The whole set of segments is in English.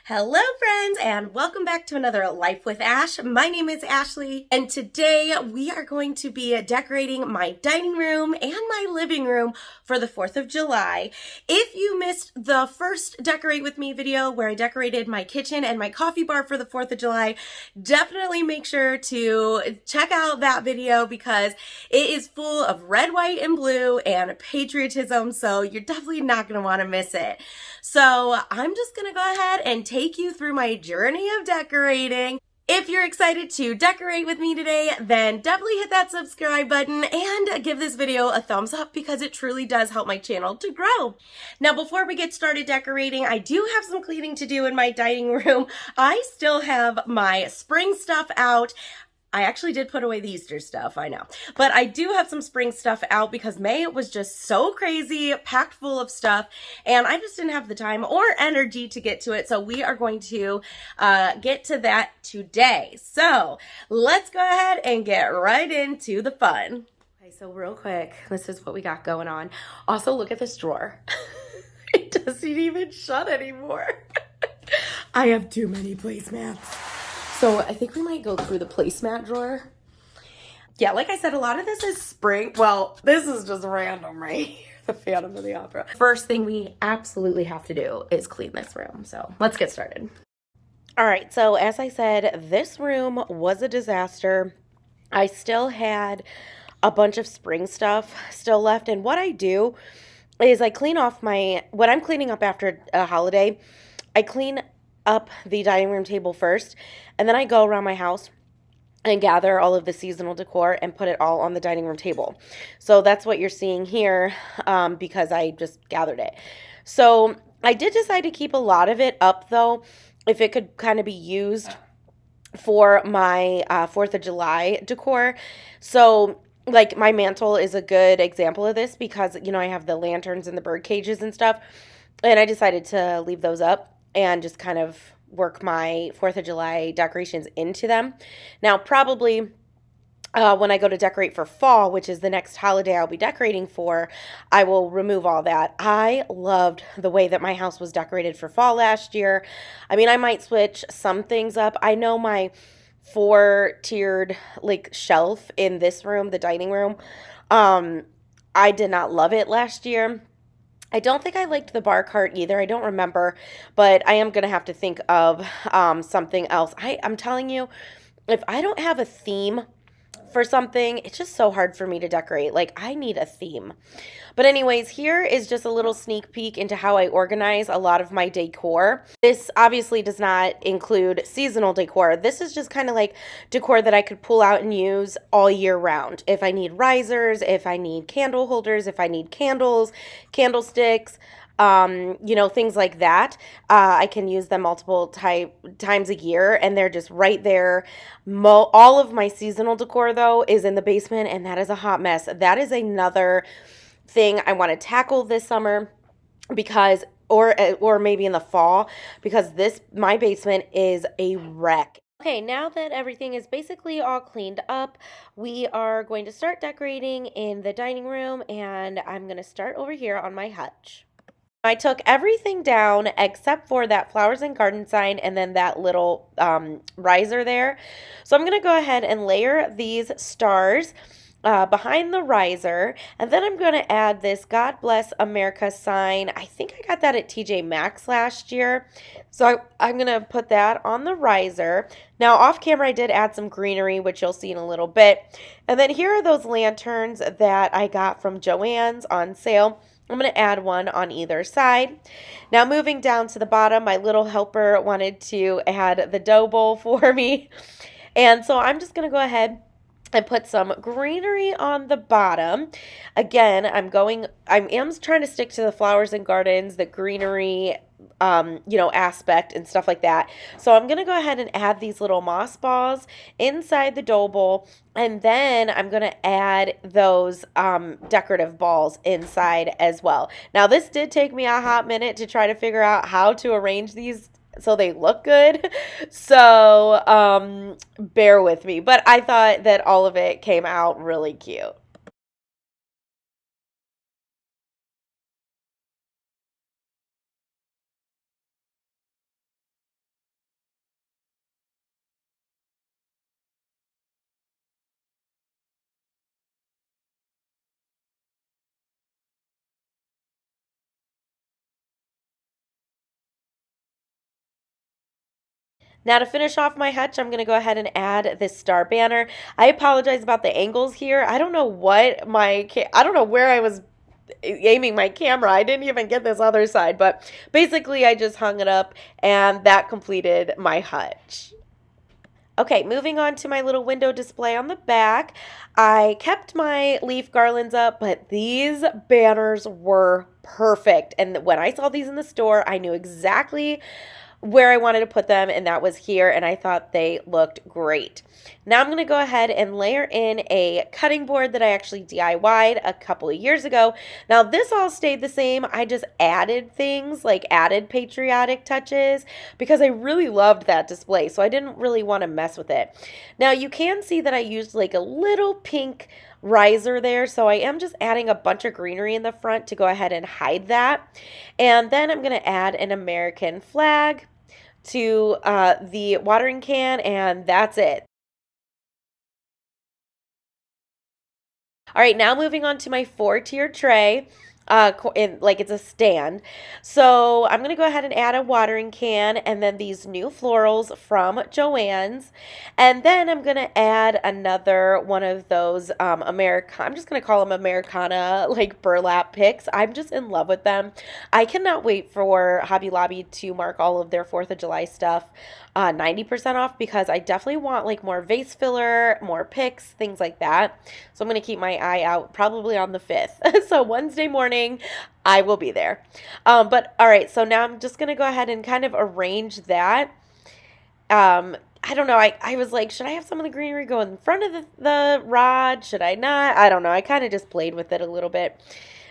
Hello friends and welcome back to another Life with Ash. My name is Ashley and today we are going to be decorating my dining room and my living room for the 4th of July. If you missed the first Decorate With Me video where I decorated my kitchen and my coffee bar for the 4th of July, definitely make sure to check out that video because it is full of red, white, and blue and patriotism, so you're definitely not going to want to miss it. So I'm just going to go ahead and take you through my journey of decorating. If you're excited to decorate with me today, then definitely hit that subscribe button and give this video a thumbs up because it truly does help my channel to grow. Now, before we get started decorating, I do have some cleaning to do in my dining room. I still have my spring stuff out. I actually did put away the Easter stuff, I know. But I do have some spring stuff out because May was just so crazy, packed full of stuff, and I just didn't have the time or energy to get to it. So we are going to get to that today. So let's go ahead and get right into the fun. Okay, so real quick, this is what we got going on. Also, look at this drawer. It doesn't even shut anymore. I have too many placemats. So I think we might go through the placemat drawer. Yeah, like I said, a lot of this is spring. Well, this is just random right here, the Phantom of the Opera. First thing we absolutely have to do is clean this room. So let's get started. All right, so as I said, this room was a disaster. I still had a bunch of spring stuff still left. And what I do is I clean off what I'm cleaning up after a holiday, I clean up the dining room table first, and then I go around my house and gather all of the seasonal decor and put it all on the dining room table. So that's what you're seeing here because I just gathered it. So I did decide to keep a lot of it up though, if it could kind of be used for my 4th of July decor. So like my mantle is a good example of this because, you know, I have the lanterns and the bird cages and stuff, and I decided to leave those up and just kind of work my 4th of July decorations into them. Now, probably when I go to decorate for fall, which is the next holiday I'll be decorating for, I will remove all that. I loved the way that my house was decorated for fall last year. I mean, I might switch some things up. I know my 4-tiered like shelf in this room, the dining room, I did not love it last year. I don't think I liked the bar cart either. I don't remember, but I am going to have to think of something else. I'm telling you, if I don't have a theme for something, it's just so hard for me to decorate. Like, I need a theme. But anyways, here is just a little sneak peek into how I organize a lot of my decor. This obviously does not include seasonal decor. This is just kind of like decor that I could pull out and use all year round. If I need risers, if I need candle holders, if I need candles, candlesticks, you know, things like that. I can use them multiple times a year, and they're just right there. All of my seasonal decor, though, is in the basement, and that is a hot mess. That is another thing I want to tackle this summer because, or maybe in the fall, because my basement is a wreck. Okay, now that everything is basically all cleaned up, we are going to start decorating in the dining room, and I'm going to start over here on my hutch. I took everything down except for that flowers and garden sign and then that little riser there. So I'm going to go ahead and layer these stars behind the riser, and then I'm going to add this God Bless America sign. I think I got that at TJ Maxx last year. So I'm going to put that on the riser. Now off camera I did add some greenery, which you'll see in a little bit. And then here are those lanterns that I got from Joann's on sale. I'm going to add one on either side. Now moving down to the bottom, my little helper wanted to add the dough bowl for me. And so I'm just going to go ahead and put some greenery on the bottom. Again, I am trying to stick to the flowers and gardens, the greenery, you know, aspect and stuff like that. So I'm going to go ahead and add these little moss balls inside the dough bowl. And then I'm going to add those decorative balls inside as well. Now, this did take me a hot minute to try to figure out how to arrange these so they look good. So bear with me. But I thought that all of it came out really cute. Now to finish off my hutch, I'm going to go ahead and add this star banner. I apologize about the angles here. I don't know what I don't know where I was aiming my camera. I didn't even get this other side, but basically I just hung it up and that completed my hutch. Okay, moving on to my little window display on the back. I kept my leaf garlands up, but these banners were perfect. And when I saw these in the store, I knew exactly where I wanted to put them, and that was here, and I thought they looked great. Now I'm going to go ahead and layer in a cutting board that I actually DIY'd a couple of years ago. Now this all stayed the same. I just added things, like added patriotic touches, because I really loved that display, so I didn't really want to mess with it. Now you can see that I used like a little pink riser there, so I am just adding a bunch of greenery in the front to go ahead and hide that. And then I'm going to add an American flag to the watering can, and that's it. All right, now moving on to my 4-tier tray. Like it's a stand. So I'm going to go ahead and add a watering can and then these new florals from Joann's. And then I'm going to add another one of those I'm just going to call them Americana like burlap picks. I'm just in love with them. I cannot wait for Hobby Lobby to mark all of their 4th of July stuff 90% off, because I definitely want like more vase filler, more picks, things like that. So I'm going to keep my eye out probably on the 5th. So Wednesday morning, I will be there. But all right, so now I'm just going to go ahead and kind of arrange that. I don't know. I was like, should I have some of the greenery go in front of the rod? Should I not? I don't know. I kind of just played with it a little bit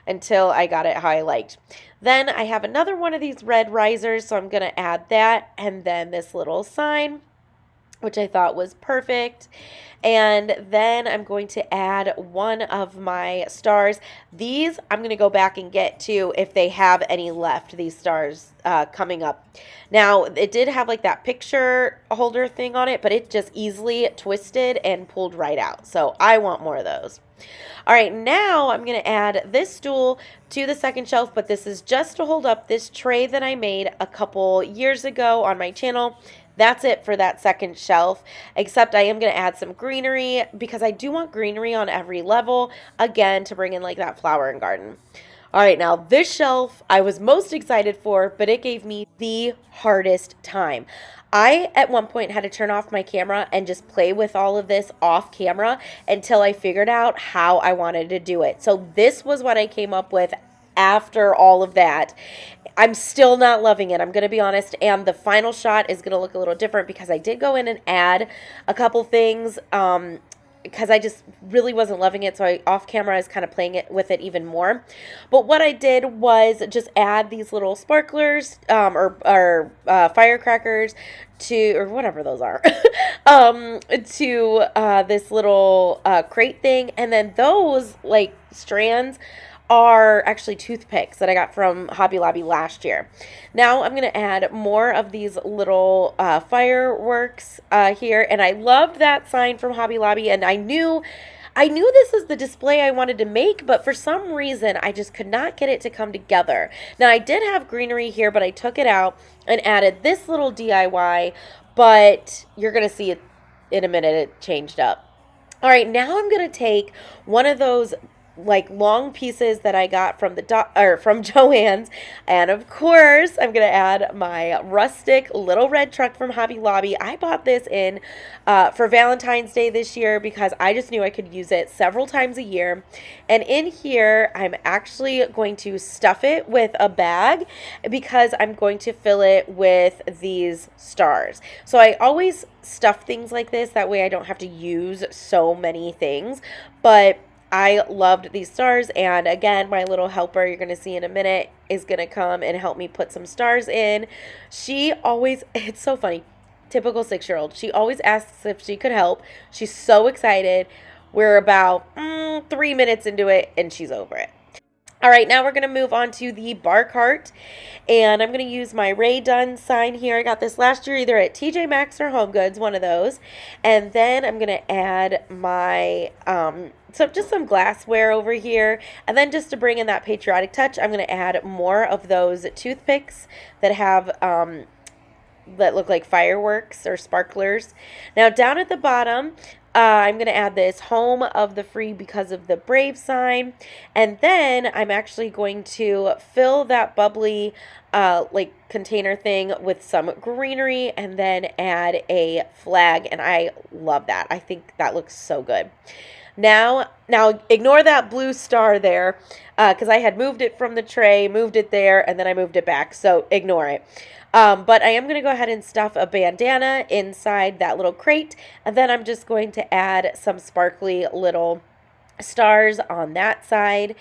until I got it how I liked. Then I have another one of these red risers, so I'm going to add that, and then this little sign, which I thought was perfect. And then I'm going to add one of my stars. These I'm going to go back and get to if they have any left, these stars coming up. Now, it did have like that picture holder thing on it, but it just easily twisted and pulled right out. So I want more of those. All right, now I'm going to add this stool to the second shelf, but this is just to hold up this tray that I made a couple years ago on my channel. That's it for that second shelf, except I am going to add some greenery because I do want greenery on every level, again, to bring in like that flower and garden. All right, now this shelf I was most excited for, but it gave me the hardest time. I, at one point, had to turn off my camera and just play with all of this off camera until I figured out how I wanted to do it. So this was what I came up with after all of that. I'm still not loving it, I'm going to be honest, and the final shot is going to look a little different because I did go in and add a couple things because I just really wasn't loving it, so off camera I was kind of playing it with it even more. But what I did was just add these little sparklers or firecrackers to, or whatever those are, to this little crate thing, and then those like strands are actually toothpicks that I got from Hobby Lobby last year. Now I'm going to add more of these little fireworks here, and I loved that sign from Hobby Lobby, and I knew this is the display I wanted to make, but for some reason I just could not get it to come together. Now I did have greenery here, but I took it out and added this little DIY, but you're going to see it in a minute, it changed up. All right, now I'm going to take one of those like long pieces that I got from from Joann's, and of course I'm gonna add my rustic little red truck from Hobby Lobby. I bought this in for Valentine's Day this year because I just knew I could use it several times a year. And in here I'm actually going to stuff it with a bag because I'm going to fill it with these stars. So I always stuff things like this, that way I don't have to use so many things. But I loved these stars, and again, my little helper, you're going to see in a minute, is going to come and help me put some stars in. She always, it's so funny, typical 6-year-old, she always asks if she could help. She's so excited. We're about 3 minutes into it, and she's over it. All right, now we're going to move on to the bar cart, and I'm going to use my Ray Dunn sign here. I got this last year either at TJ Maxx or Home Goods, one of those. And then I'm going to add my just some glassware over here, and then just to bring in that patriotic touch, I'm going to add more of those toothpicks that have that look like fireworks or sparklers. Now down at the bottom, I'm going to add this home of the free because of the brave sign. And then I'm actually going to fill that bubbly like container thing with some greenery and then add a flag. And I love that. I think that looks so good. Now ignore that blue star there because I had moved it from the tray, moved it there, and then I moved it back. So ignore it. But I am going to go ahead and stuff a bandana inside that little crate. And then I'm just going to add some sparkly little stars on that side.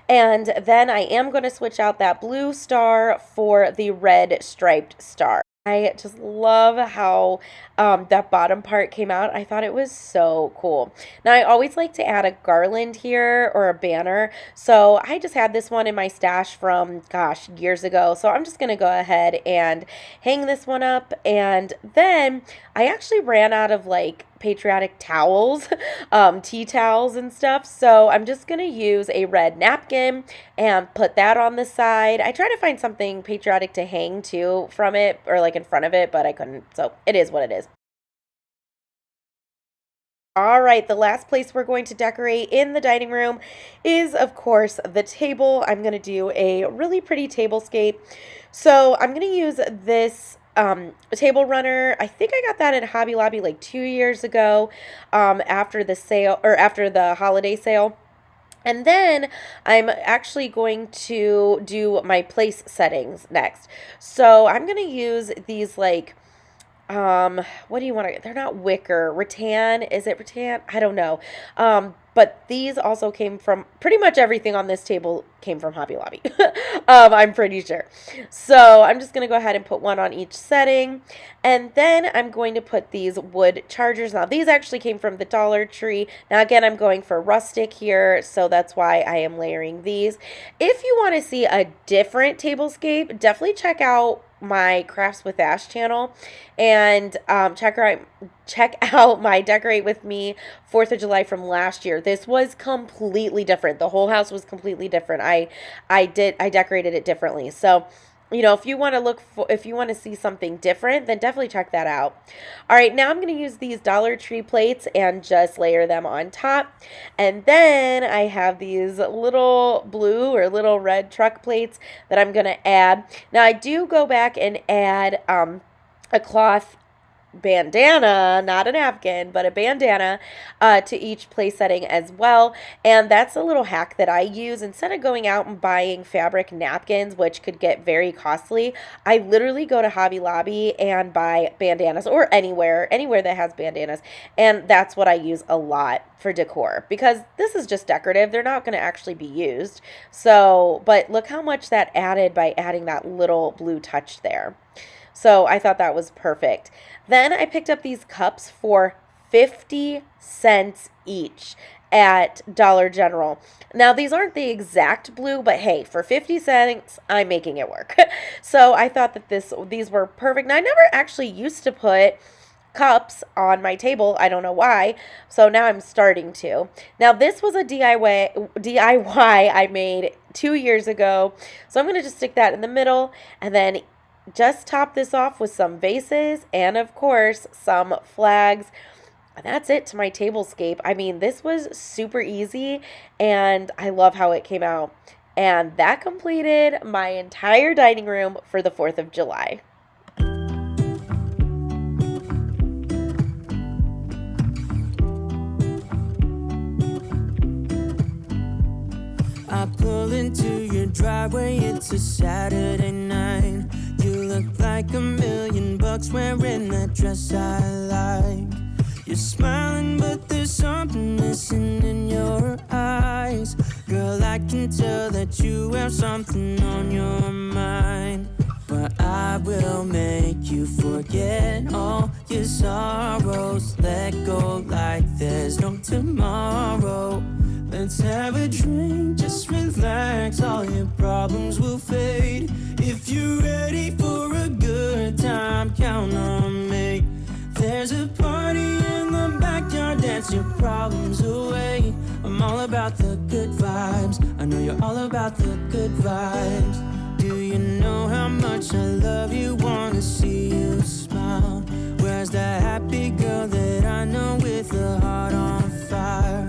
And then I am going to switch out that blue star for the red striped star. I just love how that bottom part came out. I thought it was so cool. Now, I always like to add a garland here or a banner. So I just had this one in my stash from, gosh, years ago. So I'm just going to go ahead and hang this one up. And then I actually ran out of like patriotic towels, tea towels and stuff. So I'm just going to use a red napkin and put that on the side. I try to find something patriotic to hang too from it or like in front of it, but I couldn't. So it is what it is. All right, the last place we're going to decorate in the dining room is, of course, the table. I'm going to do a really pretty tablescape. So I'm going to use this table runner. I think I got that at Hobby Lobby like 2 years ago after the sale or after the holiday sale. And then I'm actually going to do my place settings next. So I'm going to use these like what do you want to, they're not wicker, rattan, is it rattan? I don't know. But these also came from, pretty much everything on this table came from Hobby Lobby. I'm pretty sure. So I'm just going to go ahead and put one on each setting. And then I'm going to put these wood chargers. Now these actually came from the Dollar Tree. Now again, I'm going for rustic here. So that's why I am layering these. If you want to see a different tablescape, definitely check out my Crafts with Ash channel and check out my Decorate With Me 4th of July from last year. This was completely different. The whole house was completely different. I decorated it differently. So, you know, if you want to see something different, then definitely check that out. All right, now I'm going to use these Dollar Tree plates and just layer them on top. And then I have these little blue or little red truck plates that I'm going to add. Now I do go back and add a cloth bandana, not a napkin, but a bandana to each place setting as well. And that's a little hack that I use. Instead of going out and buying fabric napkins, which could get very costly, I literally go to Hobby Lobby and buy bandanas, or anywhere that has bandanas. And that's what I use a lot for decor, because this is just decorative. They're not going to actually be used. So, but look how much that added by adding that little blue touch there. So I thought that was perfect. Then I picked up these cups for 50 cents each at Dollar General. Now, these aren't the exact blue, but hey, for 50 cents, I'm making it work. So I thought that these were perfect. Now, I never actually used to put cups on my table. I don't know why. So now I'm starting to. Now, this was a DIY I made 2 years ago. So I'm going to just stick that in the middle and then just top this off with some vases and, of course, some flags. And that's it to my tablescape. I mean, this was super easy, and I love how it came out. And that completed my entire dining room for the 4th of July. I pull into your driveway, it's a Saturday night. You look like $1,000,000 wearing that dress I like. You're smiling, but there's something missing in your eyes. Girl, I can tell that you have something on your mind. But I will make you forget all your sorrows. Let go like there's no tomorrow. Let's have a drink, just relax, all your problems will fade. If you're ready for a good time, count on me. There's a party in the backyard, dance your problems away. I'm all about the good vibes, I know you're all about the good vibes. Do you know how much I love you? Wanna see you smile. Where's that happy girl that I know with a heart on fire?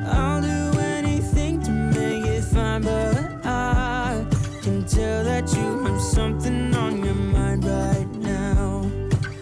I'll do anything to make it fine, but I can tell that you have something on your mind right now.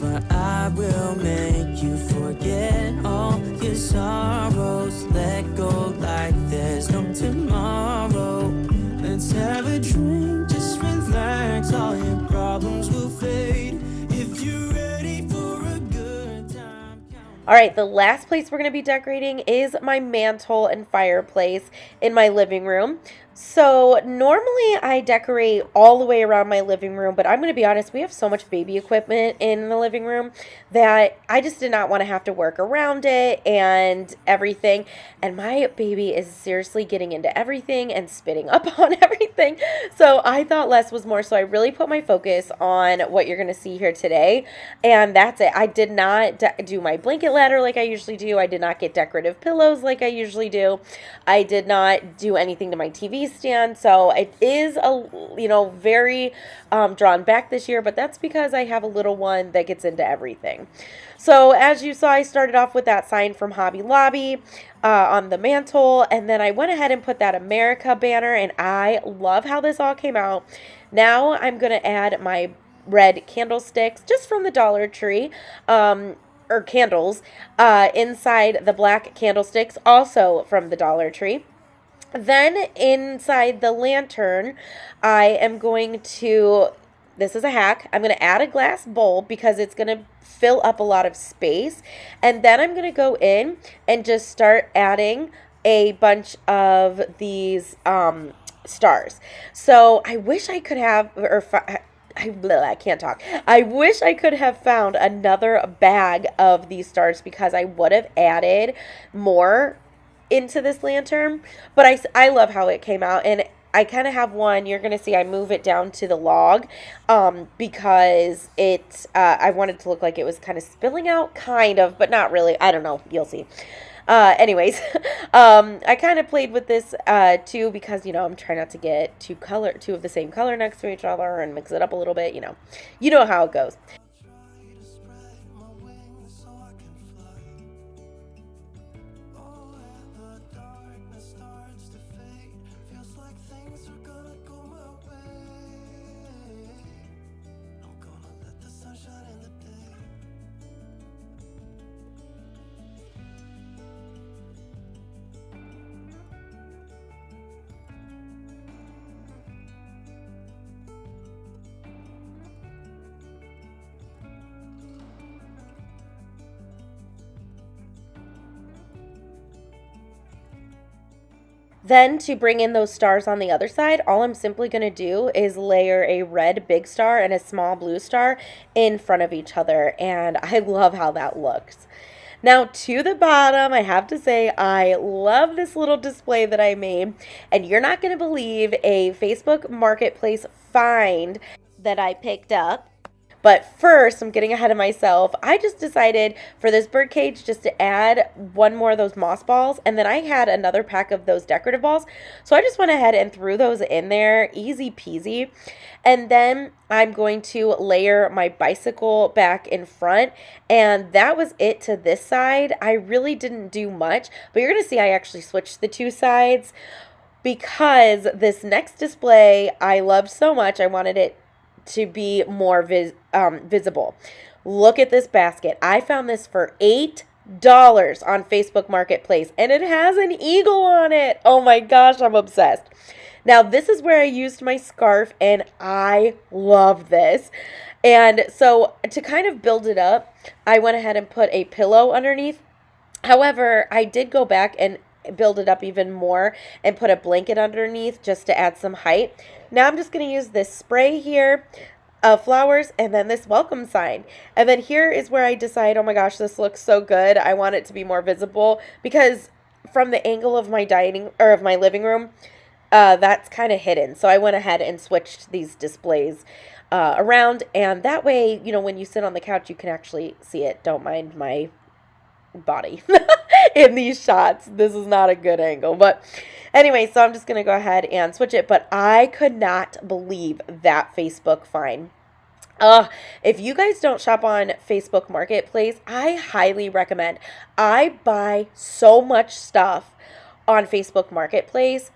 But I will make you forget all your sorrows. Let go like there's no tomorrow. Let's have a drink, just relax. All your problems will fade if you're ready for a good time. All right, the last place we're going to be decorating is my mantle and fireplace in my living room. So normally I decorate all the way around my living room, but I'm going to be honest, we have so much baby equipment in the living room that I just did not want to have to work around it and everything. And my baby is seriously getting into everything and spitting up on everything. So I thought less was more. So I really put my focus on what you're going to see here today. And that's it. I did not do my blanket ladder like I usually do. I did not get decorative pillows like I usually do. I did not do anything to my TV stand, so it is very drawn back this year, but that's because I have a little one that gets into everything. So as you saw, I started off with that sign from Hobby Lobby on the mantle, and then I went ahead and put that America banner, and I love how this all came out. Now I'm going to add my red candlesticks just from the Dollar Tree, or candles, inside the black candlesticks, also from the Dollar Tree. Then inside the lantern, I am going to, this is a hack, I'm going to add a glass bowl because it's going to fill up a lot of space. And then I'm going to go in and just start adding a bunch of these stars. So I wish I could have, I can't talk. I wish I could have found another bag of these stars because I would have added more into this lantern, but I love how it came out, and I kind of have one. You're gonna see I move it down to the log because it I wanted to look like it was kind of spilling out, kind of, but not really. I don't know, you'll see. Anyways, I kind of played with this too because I'm trying not to get two of the same color next to each other and mix it up a little bit. You know how it goes. Then to bring in those stars on the other side, all I'm simply going to do is layer a red big star and a small blue star in front of each other. And I love how that looks. Now to the bottom, I have to say I love this little display that I made. And you're not going to believe a Facebook Marketplace find that I picked up. But first, I'm getting ahead of myself. I just decided for this bird cage just to add one more of those moss balls. And then I had another pack of those decorative balls. So I just went ahead and threw those in there. Easy peasy. And then I'm going to layer my bicycle back in front. And that was it to this side. I really didn't do much. But you're going to see I actually switched the two sides because this next display I loved so much. I wanted it to be more visible. Look at this basket. I found this for $8 on Facebook Marketplace, and it has an eagle on it. Oh my gosh, I'm obsessed. Now, this is where I used my scarf, and I love this. And so to kind of build it up, I went ahead and put a pillow underneath. However, I did go back and build it up even more and put a blanket underneath just to add some height. Now I'm just going to use this spray here of flowers and then this welcome sign. And then here is where I decide, oh my gosh, this looks so good. I want it to be more visible because from the angle of my my living room, that's kind of hidden. So I went ahead and switched these displays around, and that way, when you sit on the couch, you can actually see it. Don't mind my body in these shots. This is not a good angle, but anyway, so I'm just going to go ahead and switch it, but I could not believe that Facebook find. If you guys don't shop on Facebook Marketplace, I highly recommend. I buy so much stuff on Facebook Marketplace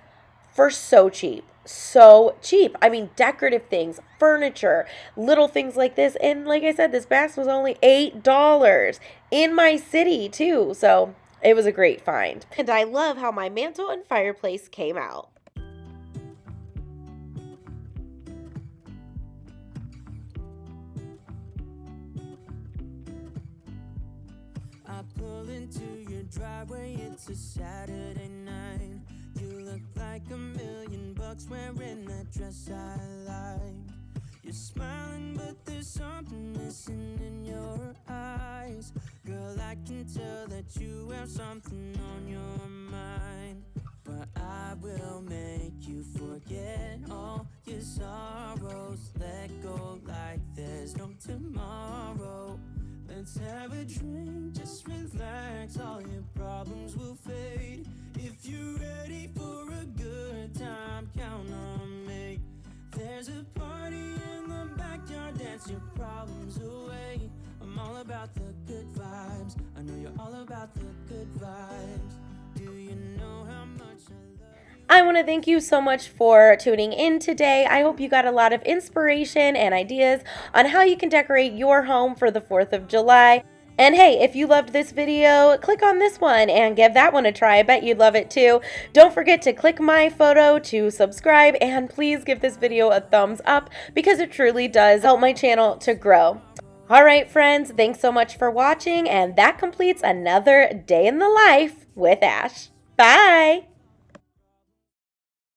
for so cheap. So cheap. I mean, decorative things, furniture, little things like this. And like I said, this basket was only $8 in my city too. So it was a great find. And I love how my mantle and fireplace came out. I pull into your driveway, it's a Saturday night. You look like $1,000,000 wearing that dress I like. You're smiling, but there's something missing in your eyes. Girl, I can tell that you have something on your mind. But I will make you forget all your sorrows. Let go like there's no tomorrow. Let's have a drink, just relax, all your problems will fade. If you're ready for a good time, count on me. There's a party in the backyard, dance your problems away. I'm all about the good vibes, I know you're all about the good vibes. Do you know how much I love you? I want to thank you so much for tuning in today. I hope you got a lot of inspiration and ideas on how you can decorate your home for the 4th of July. And hey, if you loved this video, click on this one and give that one a try. I bet you'd love it too. Don't forget to click my photo to subscribe, and please give this video a thumbs up because it truly does help my channel to grow. All right, friends, thanks so much for watching, and that completes another day in the life with Ash. Bye!